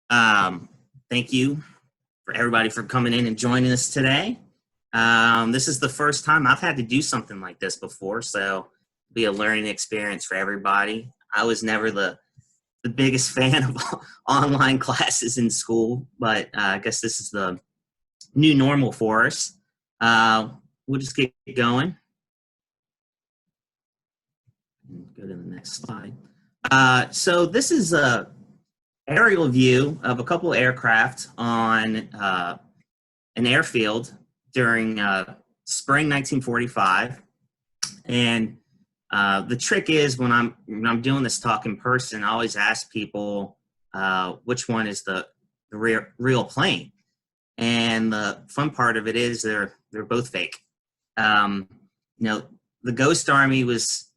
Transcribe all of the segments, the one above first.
Thank you for everybody for coming in and joining us today. This is the first time I've had to do something like this before, so it'll be a learning experience for everybody. I was never the biggest fan of online classes in school, but I guess this is the new normal for us. We'll just get going. Go to the next slide. So this is a aerial view of a couple aircraft on an airfield during spring 1945. And the trick is when I'm doing this talk in person, I always ask people which one is the real plane. And the fun part of it is they're both fake. The Ghost Army was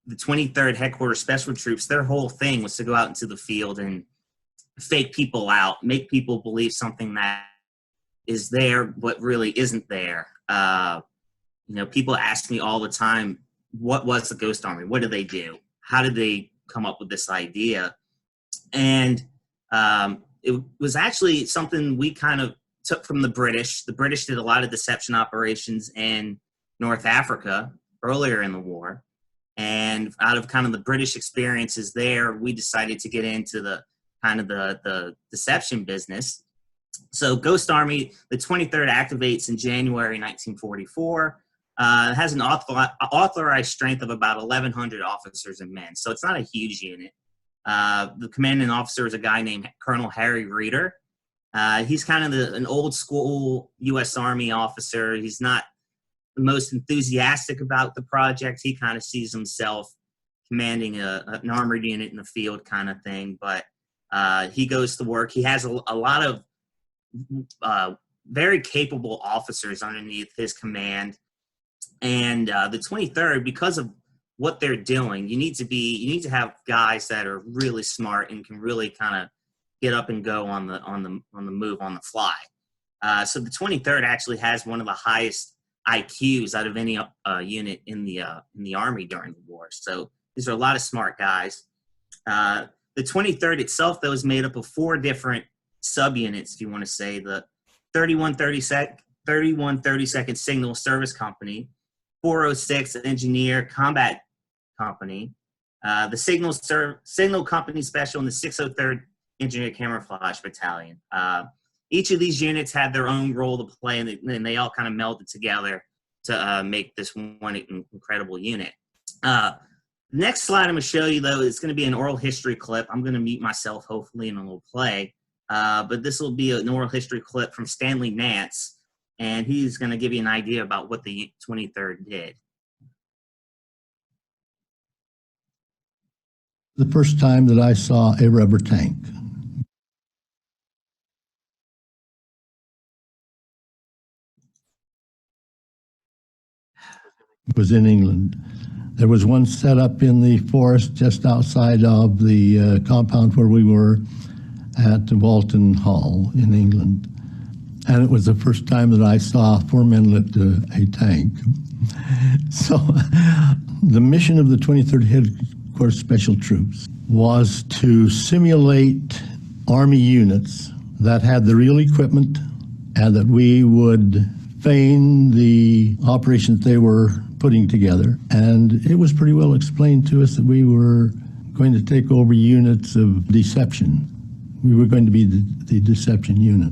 the 23rd Headquarters Special Troops. Their whole thing was to go out into the field and fake people out, make people believe something that is there but really isn't there. People ask me all the time, what was the Ghost Army? What did they do? How did they come up with this idea? And it was actually something we kind of took from the British. The British did a lot of deception operations in North Africa earlier in the war. And out of kind of the British experiences there, we decided to get into the deception business. So Ghost Army, the 23rd activates in January 1944. It has an authorized strength of about 1,100 officers and men. So it's not a huge unit. The commanding officer is a guy named Colonel Harry Reeder. He's kind of an old school U.S. Army officer. He's not the most enthusiastic about the project. He kind of sees himself commanding an armored unit in the field kind of thing, but he goes to work. He has a lot of very capable officers underneath his command. And the 23rd, because of what they're doing, you need to have guys that are really smart and can really kind of get up and go on the move, on the fly. So the 23rd actually has one of the highest IQs out of any unit in the Army during the war. So these are a lot of smart guys. The 23rd itself, though, is made up of 4 different subunits, if you want to say. The 3132nd Signal Service Company, 406 Engineer Combat Company, the Signal Company Special, and the 603rd Engineer Camouflage Battalion. Each of these units had their own role to play, and they all kind of melded together to make this one incredible unit. Next slide I'm going to show you, though, is going to be an oral history clip. I'm going to mute myself, hopefully, and we'll play. But this will be an oral history clip from Stanley Nance, and he's going to give you an idea about what the 23rd did. The first time that I saw a rubber tank. Was in England. There was one set up in the forest just outside of the compound where we were at Walton Hall in England. And it was the first time that I saw 4 men lift a tank. So the mission of the 23rd Headquarters Special Troops was to simulate Army units that had the real equipment and that we would feign the operations they were putting together. And it was pretty well explained to us that we were going to take over units of deception. We were going to be the deception unit.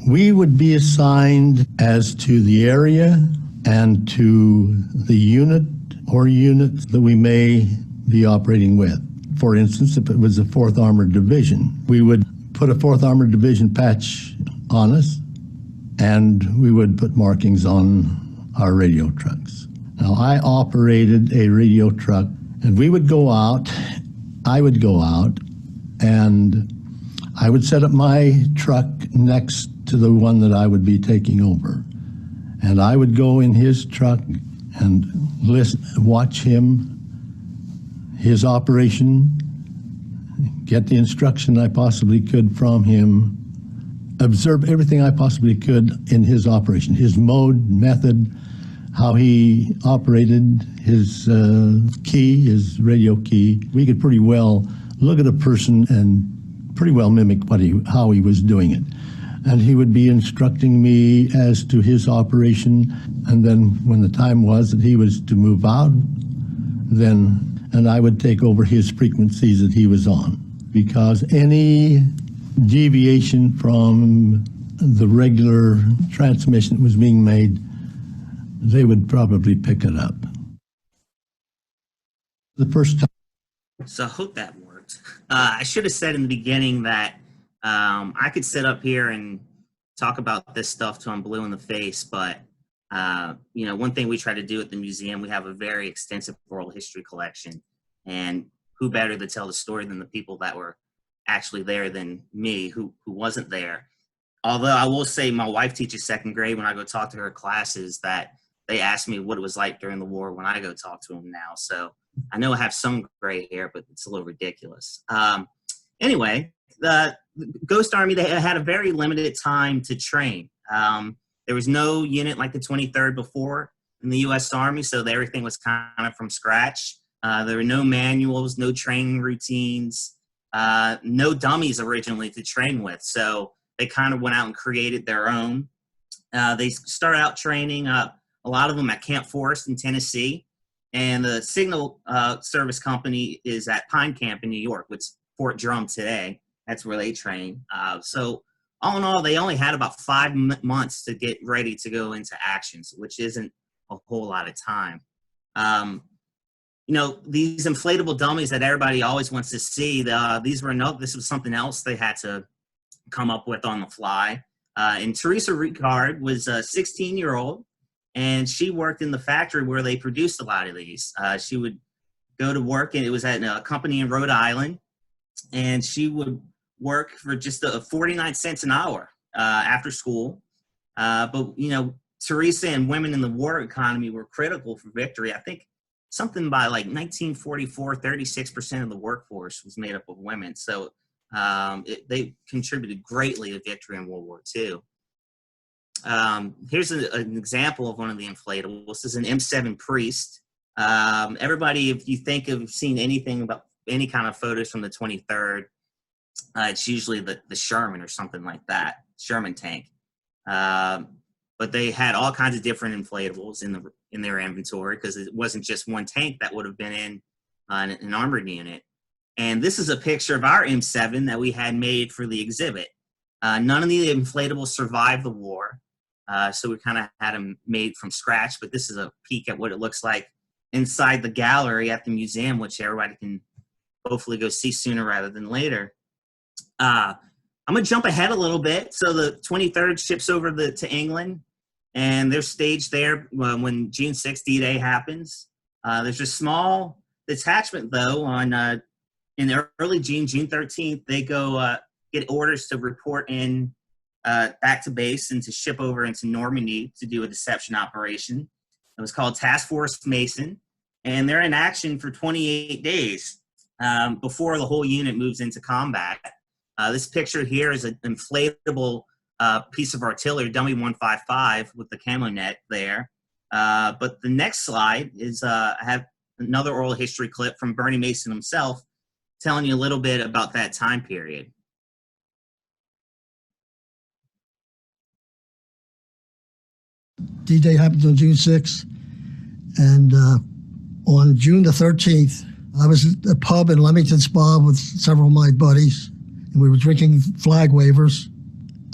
We would be assigned as to the area and to the unit or units that we may be operating with. For instance, if it was the 4th Armored Division, we would put a 4th Armored Division patch on us, and we would put markings on our radio trucks. Now, I operated a radio truck, and we would go out, I would go out, and I would set up my truck next to the one that I would be taking over. And I would go in his truck and watch him, his operation, get the instruction I possibly could from him, observe everything I possibly could in his operation, his mode, method, how he operated, his key, his radio key. We could pretty well look at a person and pretty well mimic how he was doing it. And he would be instructing me as to his operation. And then when the time was that he was to move out, and I would take over his frequencies that he was on. Because any deviation from the regular transmission that was being made, they would probably pick it up. The first time. So I hope that worked. I should have said in the beginning that I could sit up here and talk about this stuff till I'm blue in the face, but one thing we try to do at the museum, we have a very extensive oral history collection, and who better to tell the story than the people that were actually there than me, who wasn't there. Although I will say my wife teaches second grade. When I go talk to her classes, that they ask me what it was like during the war when I go talk to them now. So I know I have some gray hair, but it's a little ridiculous. Anyway, the Ghost Army, they had a very limited time to train. There was no unit like the 23rd before in the U.S. Army, so everything was kind of from scratch. There were no manuals, no training routines, no dummies originally to train with. So they kind of went out and created their own. They started out training, a lot of them at Camp Forest in Tennessee. And the Signal Service Company is at Pine Camp in New York, which is Fort Drum today. That's where they train. So all in all, they only had about 5 months to get ready to go into actions, which isn't a whole lot of time. These inflatable dummies that everybody always wants to see, this was something else they had to come up with on the fly. And Theresa Ricard was a 16-year-old, and she worked in the factory where they produced a lot of these. She would go to work, and it was at a company in Rhode Island, and she would work for just 49 cents an hour after school. But Theresa and women in the war economy were critical for victory. I think something by like 1944, 36% of the workforce was made up of women. So they contributed greatly to victory in World War II. Here's an example of one of the inflatables. This is an M7 Priest. Everybody, if you think of seeing anything about any kind of photos from the 23rd, it's usually the Sherman or something like that, Sherman tank. But they had all kinds of different inflatables in their inventory, because it wasn't just one tank that would have been in an armored unit. And this is a picture of our M7 that we had made for the exhibit. None of the inflatables survived the war, so we kind of had them made from scratch. But this is a peek at what it looks like inside the gallery at the museum, which everybody can hopefully go see sooner rather than later. I'm going to jump ahead a little bit. So the 23rd ships over to England, and they're staged there when June 6th D-Day happens. There's a small detachment, though, in early June 13th, they go get orders to report in back to base and to ship over into Normandy to do a deception operation. It was called Task Force Mason, and they're in action for 28 days before the whole unit moves into combat. This picture here is an inflatable piece of artillery, dummy 155 with the camo net there. But the next slide is I have another oral history clip from Bernie Mason himself, telling you a little bit about that time period. D-Day happened on June 6th, and on June the 13th, I was at a pub in Leamington Spa with several of my buddies, and we were drinking flag wavers.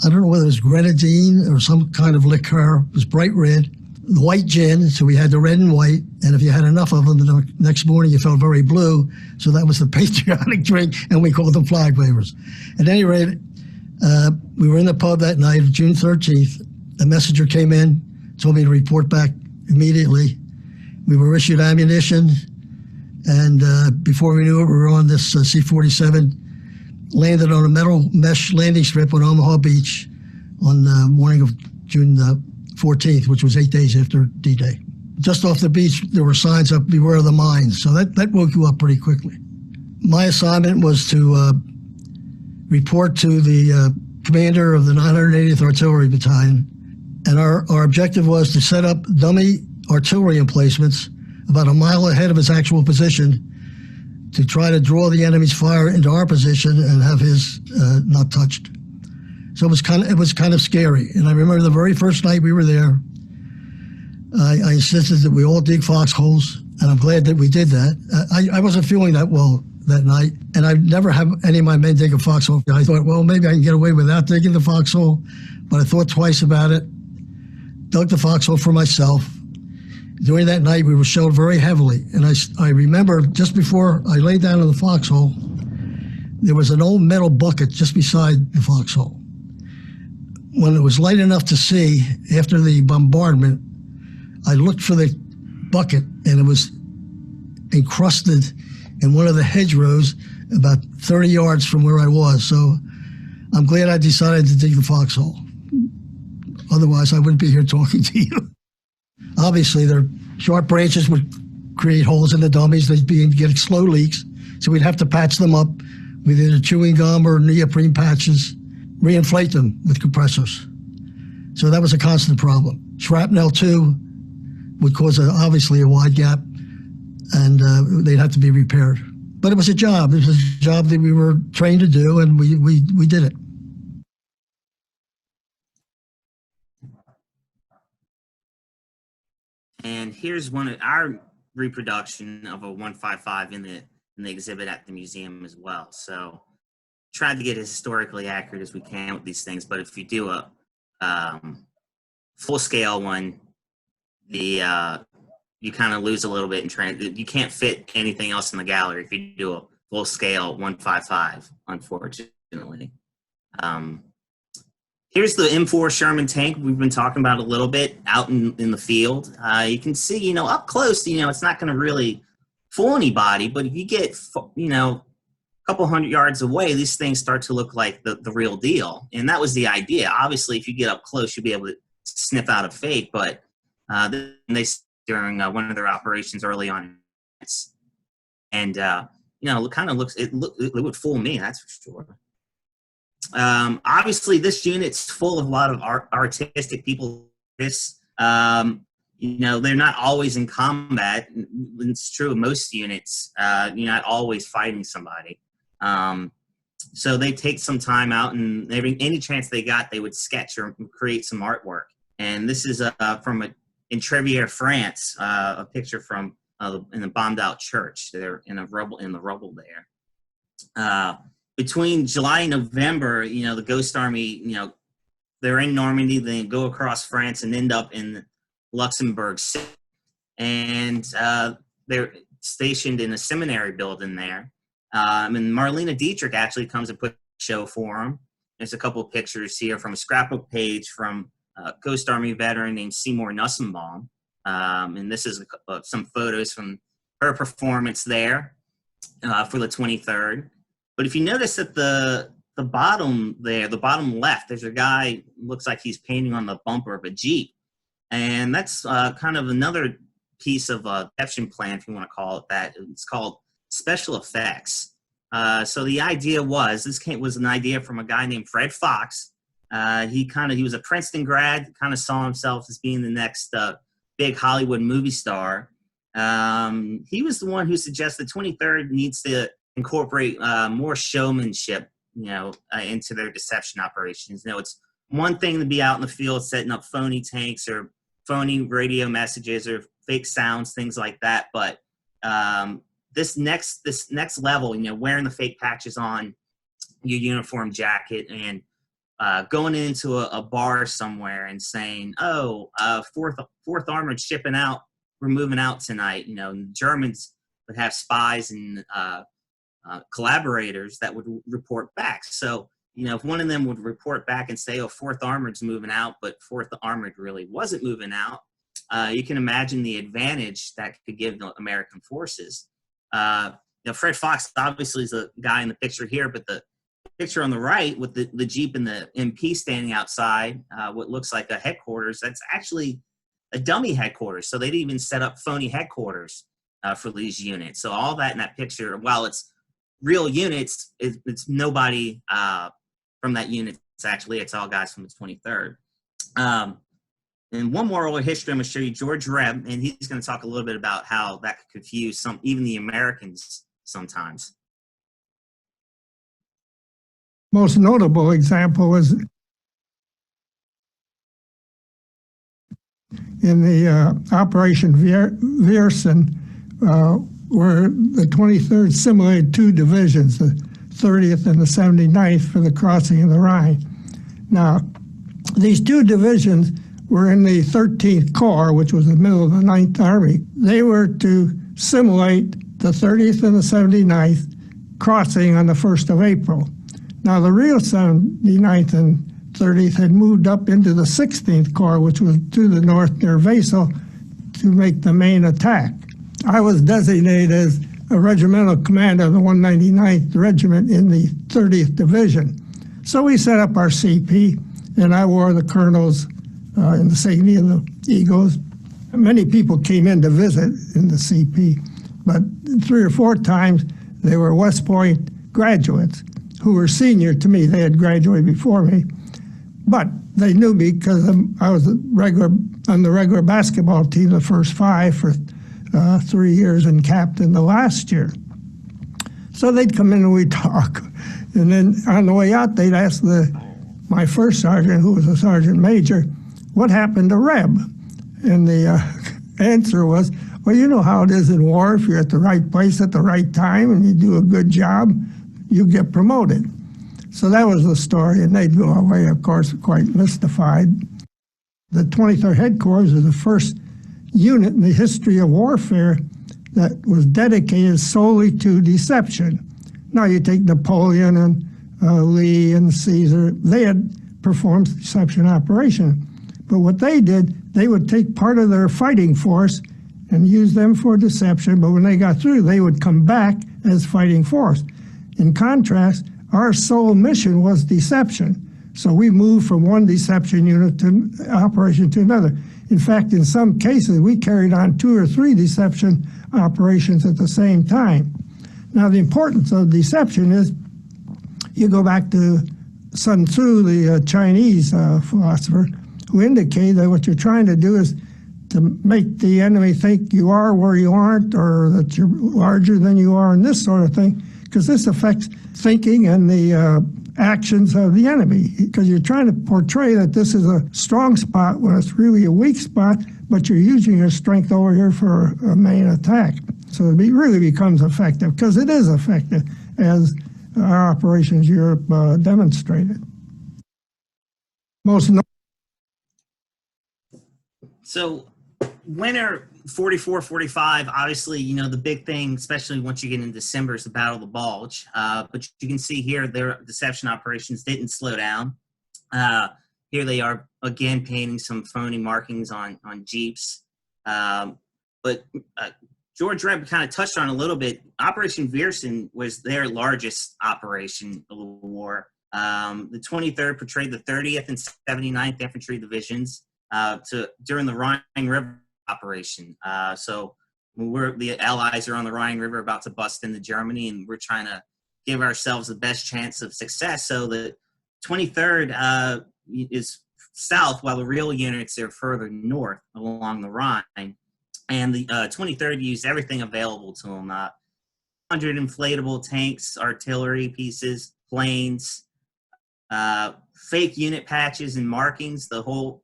I don't know whether it was grenadine or some kind of liqueur. It was bright red, the white gin, so we had the red and white, and if you had enough of them, the next morning you felt very blue, so that was the patriotic drink, and we called them flag wavers. At any rate, we were in the pub that night, June 13th. A messenger came in, told me to report back immediately. We were issued ammunition, and before we knew it, we were on this C-47, landed on a metal mesh landing strip on Omaha Beach on the morning of June 14th, which was 8 days after D-Day. Just off the beach, there were signs up, beware of the mines, so that woke you up pretty quickly. My assignment was to report to the commander of the 980th Artillery Battalion, and our objective was to set up dummy artillery emplacements about a mile ahead of his actual position to try to draw the enemy's fire into our position and have his not touched. So it was kind of scary. And I remember the very first night we were there, I insisted that we all dig foxholes, and I'm glad that we did that. I wasn't feeling that well that night, and I never have any of my men dig a foxhole. I thought, well, maybe I can get away without digging the foxhole, but I thought twice about it, dug the foxhole for myself. During that night, we were shelled very heavily, and I remember just before I laid down in the foxhole, there was an old metal bucket just beside the foxhole. When it was light enough to see, after the bombardment, I looked for the bucket, and it was encrusted in one of the hedgerows about 30 yards from where I was. So I'm glad I decided to dig the foxhole. Otherwise, I wouldn't be here talking to you. Obviously, their sharp branches would create holes in the dummies. They'd be getting slow leaks, so we'd have to patch them up with either chewing gum or neoprene patches, reinflate them with compressors. So that was a constant problem. Shrapnel, too, would cause obviously a wide gap, and they'd have to be repaired. But it was a job. It was a job that we were trained to do, and we did it. And here's one of our reproduction of a 155 in the exhibit at the museum as well. So tried to get as historically accurate as we can with these things, but if you do a full scale one, you kind of lose a little bit in trying. You can't fit anything else in the gallery if you do a full scale 155, unfortunately. Here's the M4 Sherman tank we've been talking about a little bit out in the field. You can see, up close, it's not going to really fool anybody, but if you get, a couple hundred yards away, these things start to look like the real deal. And that was the idea. Obviously, if you get up close, you'll be able to sniff out a fake, but they during one of their operations early on, and it kind of looks, it would fool me, that's for sure. Obviously, this unit's full of a lot of artistic people. They're not always in combat. It's true of most units. You're not always fighting somebody. So they take some time out, and any chance they got, they would sketch or create some artwork. And this is from in Trevier, France, a picture from in a bombed out church. They're in the rubble there. Between July and November, the Ghost Army, they're in Normandy, they go across France and end up in Luxembourg. And they're stationed in a seminary building there. And Marlene Dietrich actually comes and puts a show for them. There's a couple of pictures here from a scrapbook page from a Ghost Army veteran named Seymour Nussenbaum. And this is some photos from her performance there for the 23rd. But if you notice at the bottom there, the bottom left, there's a guy, looks like he's painting on the bumper of a Jeep. And that's kind of another piece of a deception plan, if you want to call it that. It's called special effects. So the idea was, was an idea from a guy named Fred Fox. He was a Princeton grad, kind of saw himself as being the next big Hollywood movie star. He was the one who suggested 23rd needs to incorporate more showmanship, into their deception operations. It's one thing to be out in the field setting up phony tanks or phony radio messages or fake sounds, things like that. But this next level, wearing the fake patches on your uniform jacket and going into a bar somewhere and saying, fourth Armored shipping out, we're moving out tonight. The Germans would have spies and collaborators that would report back. So, if one of them would report back and say, 4th Armored's moving out, but 4th Armored really wasn't moving out, you can imagine the advantage that could give the American forces. Fred Fox obviously is the guy in the picture here, but the picture on the right with the Jeep and the MP standing outside, what looks like a headquarters, that's actually a dummy headquarters. So they didn't even set up phony headquarters for these units. So all that in that picture, while it's real units, it's nobody from that unit. It's all guys from the 23rd. And one more oral history, I'm going to show you George Rebh, and he's going to talk a little bit about how that could confuse even the Americans sometimes. Most notable example was in the Operation Viersen, where the 23rd simulated two divisions, the 30th and the 79th, for the crossing of the Rhine. Now, these two divisions were in the 13th Corps, which was the middle of the 9th Army. They were to simulate the 30th and the 79th crossing on the 1st of April. Now, the real 79th and 30th had moved up into the 16th Corps, which was to the north near Wesel, to make the main attack. I was designated as a regimental commander of the 199th Regiment in the 30th Division. So we set up our CP, and I wore the colonel's insignia of the Eagles. Many people came in to visit in the CP, but 3 or 4 times they were West Point graduates who were senior to me. They had graduated before me, but they knew me because I was on the regular basketball team the first 5 for 3 years and captain the last year. So they'd come in and we'd talk. And then on the way out, they'd ask my first sergeant, who was a sergeant major, what happened to Rebh? And the answer was, well, you know how it is in war. If you're at the right place at the right time and you do a good job, you get promoted. So that was the story, and they'd go away, of course, quite mystified. The 23rd Headquarters is the first unit in the history of warfare that was dedicated solely to deception. Now you take Napoleon and Lee and Caesar, they had performed deception operation. But what they did, they would take part of their fighting force and use them for deception, but when they got through, they would come back as fighting force. In contrast, our sole mission was deception. So we moved from one deception unit to operation to another. In fact, in some cases, we carried on 2 or 3 deception operations at the same time. Now, the importance of deception is, you go back to Sun Tzu, the Chinese philosopher, who indicated that what you're trying to do is to make the enemy think you are where you aren't, or that you're larger than you are, and this sort of thing, because this affects thinking and the actions of the enemy, because you're trying to portray that this is a strong spot when it's really a weak spot, but you're using your strength over here for a main attack. So it really becomes effective, because it is effective, as our Operations Europe demonstrated. So winter 44, 45, obviously, you know, the big thing, especially once you get in December, is the Battle of the Bulge. But you can see here, their deception operations didn't slow down. Here they are, again, painting some phony markings on Jeeps. But George Rebh kind of touched on a little bit. Operation Viersen was their largest operation of the war. The 23rd portrayed the 30th and 79th Infantry Divisions during the Rhine River operation. So the Allies are on the Rhine River about to bust into Germany, and we're trying to give ourselves the best chance of success. So the 23rd is south, while the real units are further north along the Rhine. And the 23rd used everything available to them. 100 inflatable tanks, artillery pieces, planes, fake unit patches and markings, the whole,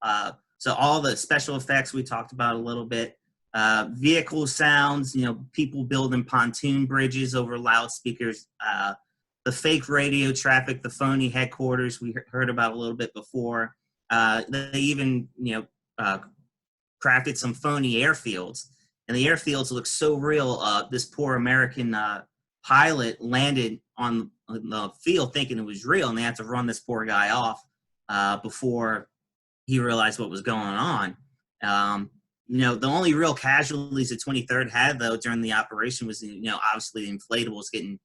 so all the special effects we talked about a little bit, vehicle sounds, you know, people building pontoon bridges over loudspeakers, the fake radio traffic, the phony headquarters we heard about a little bit before. They even, you know, crafted some phony airfields, and the airfields look so real. This poor American pilot landed on the field thinking it was real, and they had to run this poor guy off before he realized what was going on. You know, the only real casualties the 23rd had, though, during the operation was, you know, obviously the inflatables getting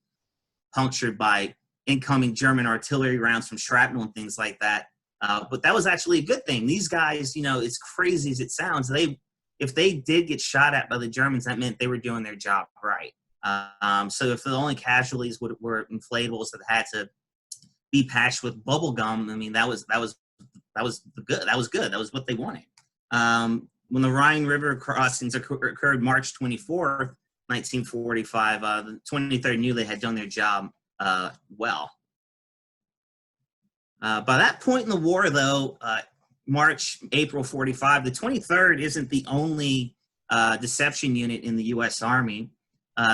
punctured by incoming German artillery rounds from shrapnel and things like that. But that was actually a good thing. These guys, you know, as crazy as it sounds, if they did get shot at by the Germans, that meant they were doing their job right. So if the only casualties were inflatables that had to be patched with bubble gum, I mean, that was good. That was what they wanted. When the Rhine River crossings occurred March 24th, 1945, the 23rd knew they had done their job well. By that point in the war, though, March, April 45, the 23rd isn't the only deception unit in the U.S. Army.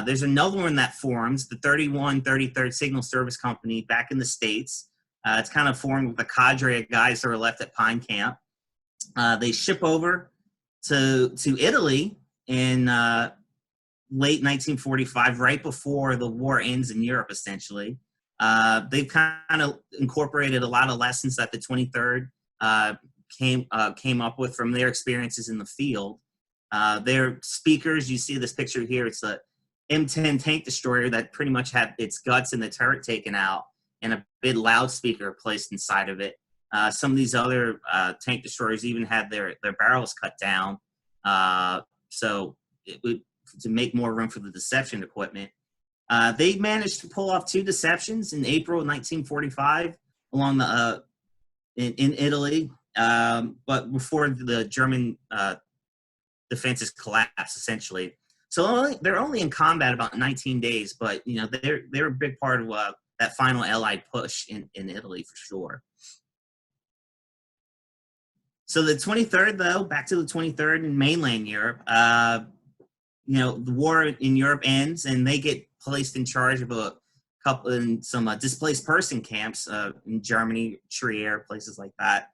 There's another one that forms, the 33rd Signal Service Company back in the States. It's kind of formed with a cadre of guys that are left at Pine Camp. They ship over to Italy in late 1945, right before the war ends in Europe, essentially. They've kind of incorporated a lot of lessons that the 23rd came up with from their experiences in the field. Their speakers, you see this picture here, it's a M10 tank destroyer that pretty much had its guts and the turret taken out and a big loudspeaker placed inside of it. Some of these other tank destroyers even had their barrels cut down, so it would, to make more room for the deception equipment. They managed to pull off 2 deceptions in April 1945 along the in Italy, but before the German defenses collapsed, essentially. So they're only in combat about 19 days, but you know they're a big part of that final Allied push in Italy for sure. So the 23rd, though, back to the 23rd in mainland Europe, you know, the war in Europe ends and they get placed in charge of a couple in some displaced person camps in Germany, Trier, places like that.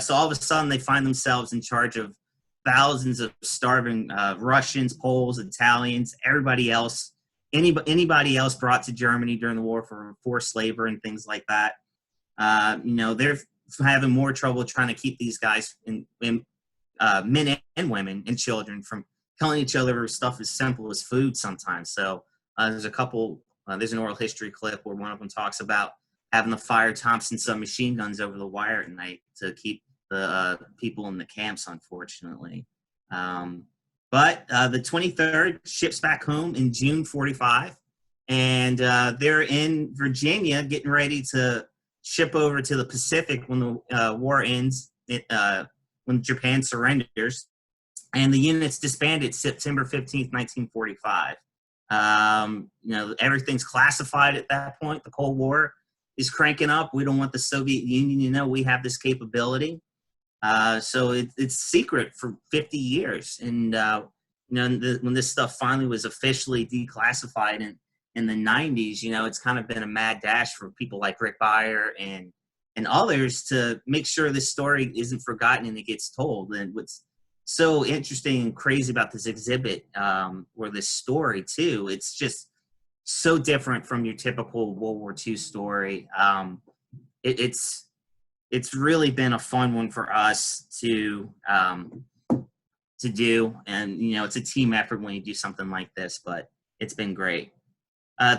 So all of a sudden they find themselves in charge of thousands of starving Russians, Poles, Italians, everybody else, anybody else brought to Germany during the war for forced labor and things like that. You know, they're having more trouble trying to keep these guys, men and women and children, from killing each other over stuff as simple as food sometimes. So there's a couple, there's an oral history clip where one of them talks about having to fire Thompson submachine guns over the wire at night to keep the people in the camps, unfortunately. But the 23rd ships back home in June 45, and they're in Virginia getting ready to ship over to the Pacific when the war ends, when Japan surrenders, and the unit's disbanded September 15th, 1945. You know, everything's classified at that point. The Cold War is cranking up. We don't want the Soviet Union to know we have this capability. So it's secret for 50 years. And, you know, when this stuff finally was officially declassified in the 90s, you know, it's kind of been a mad dash for people like Rick Beyer and others to make sure this story isn't forgotten and it gets told. And what's so interesting and crazy about this exhibit, or this story too, it's just so different from your typical World War II story. It's really been a fun one for us to do, and you know, it's a team effort when you do something like this, but it's been great.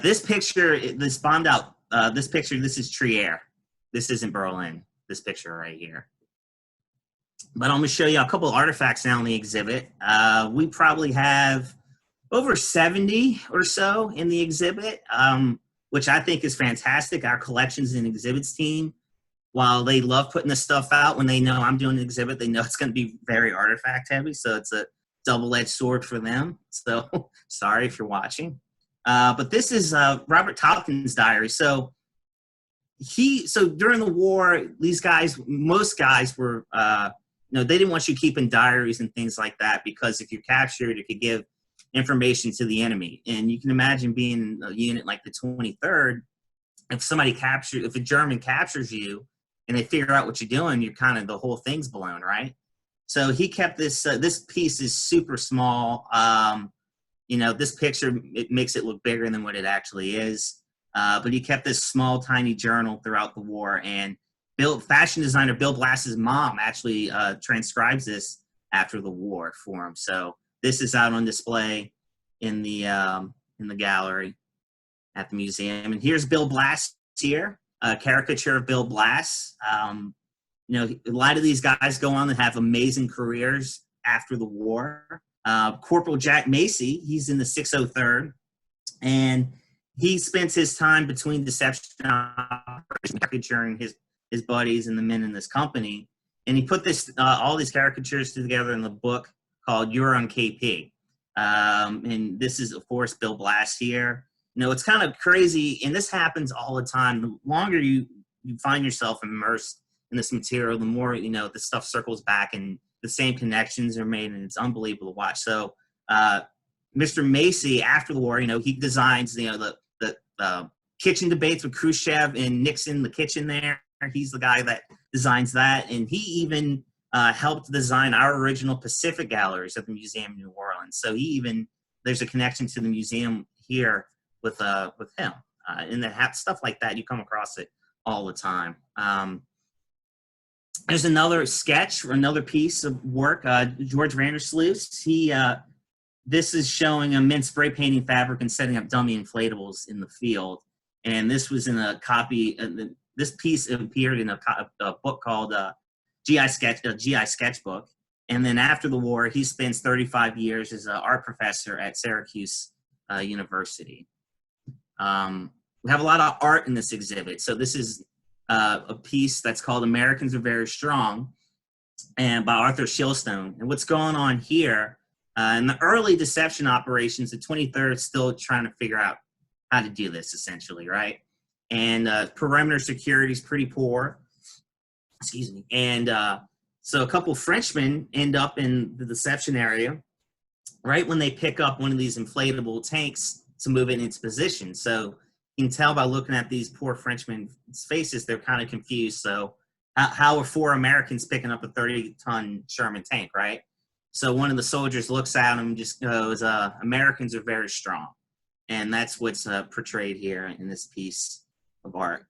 This picture, this bombed out, this picture, this is Trier. This isn't Berlin, this picture right here. But I'm gonna show you a couple of artifacts now in the exhibit. We probably have over 70 or so in the exhibit, which I think is fantastic. Our collections and exhibits team, while they love putting this stuff out, when they know I'm doing an exhibit, they know it's gonna be very artifact heavy, so it's a double-edged sword for them. So sorry if you're watching. But this is Robert Tompkins' diary. So during the war, these guys, most guys were, you know, they didn't want you keeping diaries and things like that, because if you're captured, it could give information to the enemy. And you can imagine being in a unit like the 23rd, if a German captures you and they figure out what you're doing, you're kind of, the whole thing's blown, right? So he kept this, this piece is super small. You know, this picture, it makes it look bigger than what it actually is. But he kept this small, tiny journal throughout the war, and fashion designer Bill Blass's mom actually transcribes this after the war for him. So this is out on display in the gallery at the museum. And here's Bill Blass here, a caricature of Bill Blass. You know, a lot of these guys go on to have amazing careers after the war. Corporal Jack Macy, he's in the 603rd, and he spends his time between deception operations, caricaturing his buddies and the men in this company. And he put this all these caricatures together in the book called You're on KP. And this is, of course, Bill Blass here. You know, it's kind of crazy, and this happens all the time. The longer you find yourself immersed in this material, the more, you know, the stuff circles back and the same connections are made, and it's unbelievable to watch. So Mr. Macy, after the war, you know, he designs, you know, the kitchen debates with Khrushchev and Nixon, the kitchen there. He's the guy that designs that, and he even helped design our original Pacific galleries at the Museum of New Orleans. So there's a connection to the museum here with him. And that stuff like that, you come across it all the time. There's another sketch or another piece of work, George Vander Sluis. This is showing men spray painting fabric and setting up dummy inflatables in the field. And this was in a copy, this piece appeared in a book called GI Sketchbook. And then after the war, he spends 35 years as an art professor at Syracuse University. We have a lot of art in this exhibit. So this is a piece that's called Americans Are Very Strong, and by Arthur Shilstone. And what's going on here, in the early deception operations, the 23rd is still trying to figure out how to do this, essentially, right? And perimeter security is pretty poor. Excuse me. And so a couple Frenchmen end up in the deception area right when they pick up one of these inflatable tanks to move it in its position. So you can tell by looking at these poor Frenchmen' faces, they're kind of confused. So how are 4 Americans picking up a 30-ton Sherman tank, right? So one of the soldiers looks at him and just goes, Americans are very strong. And that's what's portrayed here in this piece of art.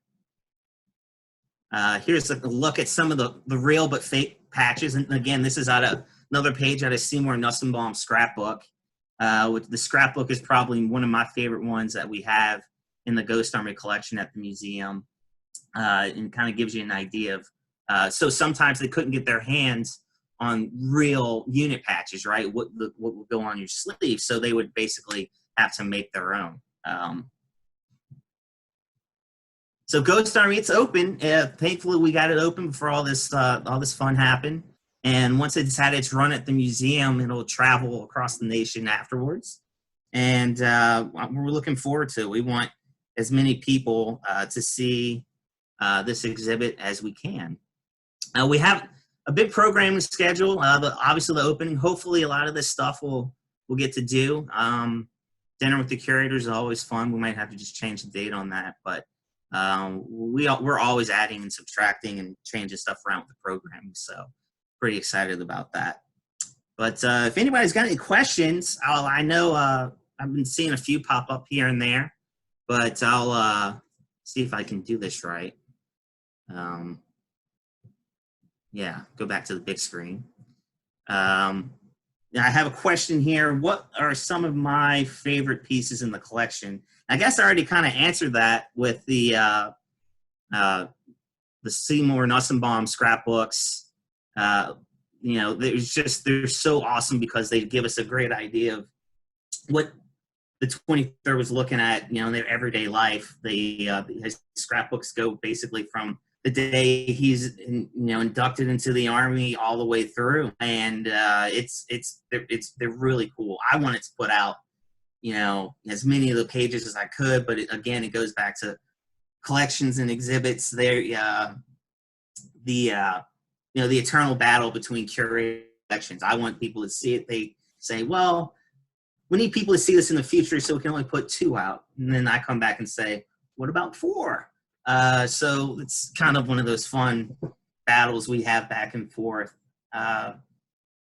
Here's a look at some of the real but fake patches. And again, this is another page out of Seymour Nussenbaum's scrapbook. The scrapbook is probably one of my favorite ones that we have in the Ghost Army collection at the museum, and kind of gives you an idea of, so sometimes they couldn't get their hands on real unit patches, right? What would go on your sleeve. So they would basically have to make their own. So Ghost Army, it's open. Thankfully, we got it open before all this fun happened. And once it's had its run at the museum, it'll travel across the nation afterwards. And we're looking forward to it. We want as many people to see this exhibit as we can. We have a big programming schedule. Obviously, the opening. Hopefully, a lot of this stuff we'll get to do. Dinner with the curators is always fun. We might have to just change the date on that, but we're always adding and subtracting and changing stuff around with the programming. So pretty excited about that. But if anybody's got any questions, I know I've been seeing a few pop up here and there, but I'll see if I can do this right. Yeah, go back to the big screen. I have a question here. What are some of my favorite pieces in the collection? I guess I already kind of answered that with the Seymour Nussenbaum scrapbooks. You know, they're so awesome because they give us a great idea of what the 23rd was looking at, you know, in their everyday life. His scrapbooks go basically from the day he's inducted into the Army all the way through, and they're really cool. I wanted to put out, you know, as many of the pages as I could, but again, it goes back to collections and exhibits. There, the eternal battle between curator collections. I want people to see it. They say, well, we need people to see this in the future, so we can only put 2 out. And then I come back and say, what about 4? So it's kind of one of those fun battles we have back and forth.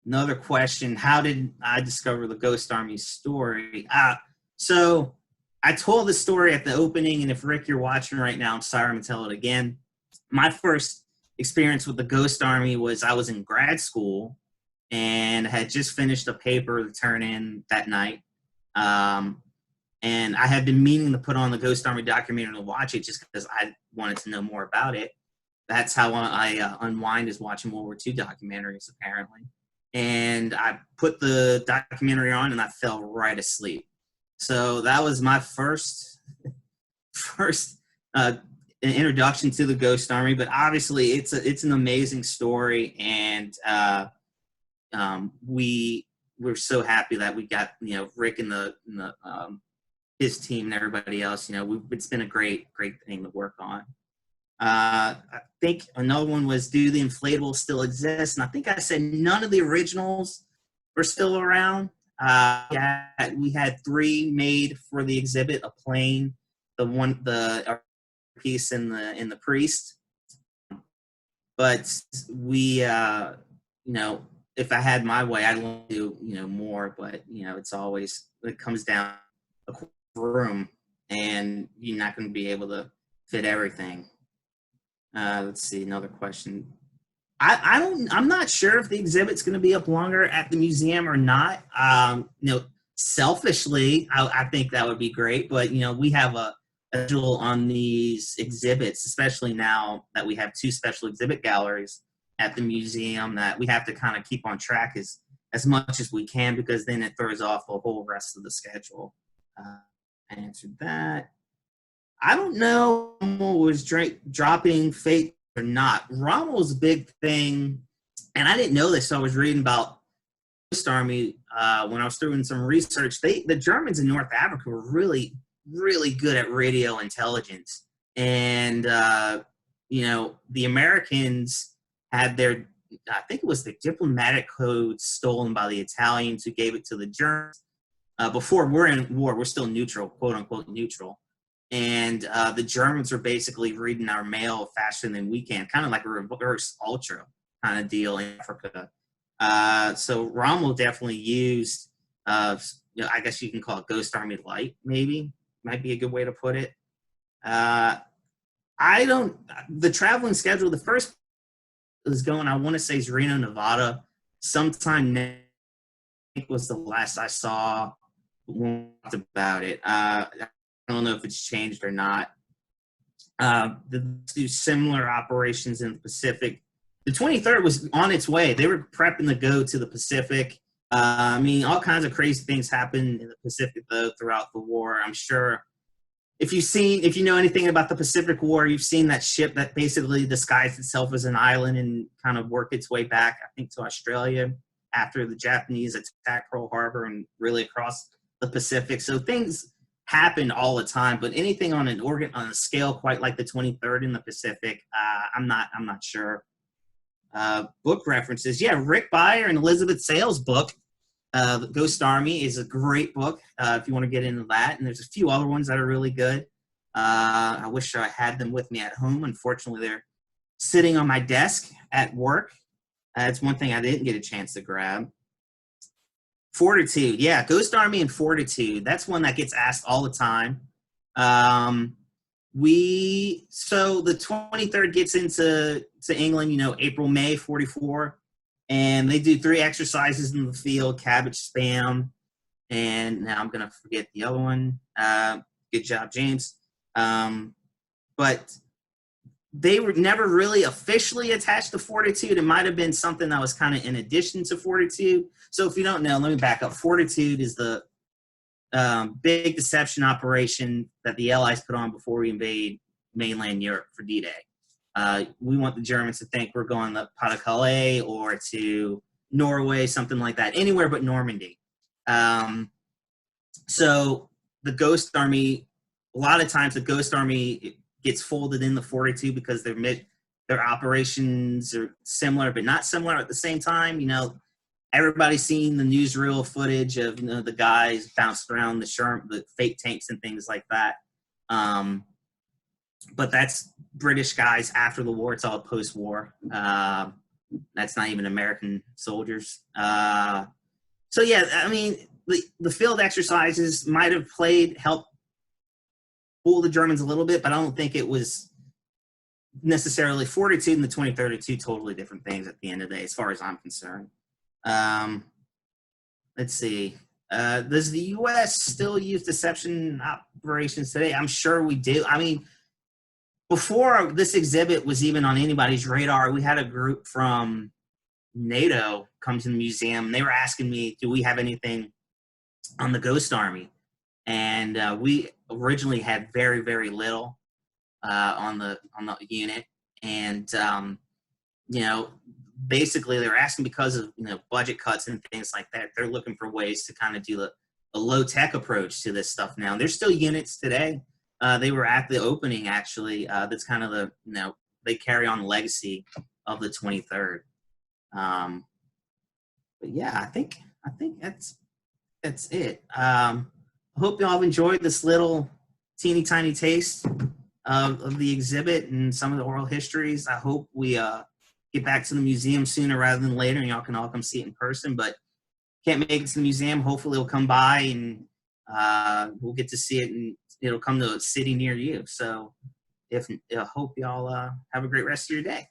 Another question, how did I discover the Ghost Army story? So I told the story at the opening, and if Rick, you're watching right now, I'm sorry, I'm going to tell it again. My first experience with the Ghost Army was I was in grad school and had just finished a paper to turn in that night. And I had been meaning to put on the Ghost Army documentary to watch it just because I wanted to know more about it. That's how I unwind, is watching World War II documentaries, apparently. And I put the documentary on and I fell right asleep. So that was my first introduction to the Ghost Army. But obviously it's an amazing story, and we we're so happy that we got, Rick and his team and everybody else. It's been a great thing to work on. I think another one was, do the inflatables still exist? And I think I said none of the originals were still around. We had 3 made for the exhibit: a plane, the piece, and the priest. But we, if I had my way, I'd want to do, more. But it's always, it comes down to a room, and you're not going to be able to fit everything. Let's see, another question. I'm not sure if the exhibit's going to be up longer at the museum or not. Selfishly, I think that would be great, but we have a schedule on these exhibits, especially now that we have 2 special exhibit galleries at the museum, that we have to kind of keep on track as much as we can, because then it throws off the whole rest of the schedule. I answered that. I don't know if Rommel was dropping fate or not. Rommel's a big thing, and I didn't know this, so I was reading about Ghost Army when I was doing some research. The Germans in North Africa were really, really good at radio intelligence. And, the Americans had their, I think it was the diplomatic code stolen by the Italians, who gave it to the Germans. Before we're in war, we're still neutral, quote unquote neutral. And the Germans are basically reading our mail faster than we can, kind of like a reverse ultra kind of deal in Africa. So Rommel definitely used, I guess you can call it Ghost Army Light, maybe. Might be a good way to put it. The traveling schedule, the first is going, I want to say, is Reno, Nevada. Sometime next week was the last I saw about it. I don't know if it's changed or not. They do similar operations in the Pacific. The 23rd was on its way. They were prepping to go to the Pacific. All kinds of crazy things happened in the Pacific, though, throughout the war. I'm sure if you know anything about the Pacific War, you've seen that ship that basically disguised itself as an island and kind of worked its way back, I think, to Australia after the Japanese attacked Pearl Harbor and really across the Pacific. So things happened all the time, but anything on a scale quite like the 23rd in the Pacific, I'm not sure. Book references, Rick Beyer and Elizabeth Sale's book, The Ghost Army, is a great book if you want to get into that. And there's a few other ones that are really good. I wish I had them with me at home. Unfortunately, they're sitting on my desk at work. That's one thing I didn't get a chance to grab. Fortitude, Ghost Army and Fortitude. That's one that gets asked all the time. So the 23rd gets into England, April, May, 44. And they do 3 exercises in the field: cabbage, spam, and now I'm going to forget the other one. Good job, James. But they were never really officially attached to Fortitude. It might have been something that was kind of in addition to Fortitude. So if you don't know, let me back up. Fortitude is the big deception operation that the Allies put on before we invade mainland Europe for D-Day. We want the Germans to think we're going to Pas-de-Calais or to Norway, something like that, anywhere but Normandy. So the Ghost Army, a lot of times the Ghost Army gets folded in the Fortitude because their operations are similar but not similar at the same time. Everybody's seen the newsreel footage of the guys bounced around the fake tanks and things like that. But that's British guys after the war. It's all post-war. That's not even American soldiers. The field exercises might have helped fool the Germans a little bit, but I don't think it was necessarily. Fortitude and the 23rd are 2 totally different things at the end of the day, as far as I'm concerned. Let's see. Does the U.S. still use deception operations today? I'm sure we do. Before this exhibit was even on anybody's radar, we had a group from NATO come to the museum. They were asking me, do we have anything on the Ghost Army? And we originally had very, very little on the unit. And you know, basically they're asking because of, you know, budget cuts and things like that. They're looking for ways to kind of do a low-tech approach to this stuff now. There's still units today. They were at the opening, actually. That's kind of the, you know, they carry on the legacy of the 23rd. But yeah, I think that's it. I hope y'all have enjoyed this little teeny tiny taste of the exhibit and some of the oral histories. I hope we get back to the museum sooner rather than later, and y'all can all come see it in person. But can't make it to the museum, hopefully it'll come by and we'll get to see it, and it'll come to a city near you. So I hope y'all have a great rest of your day.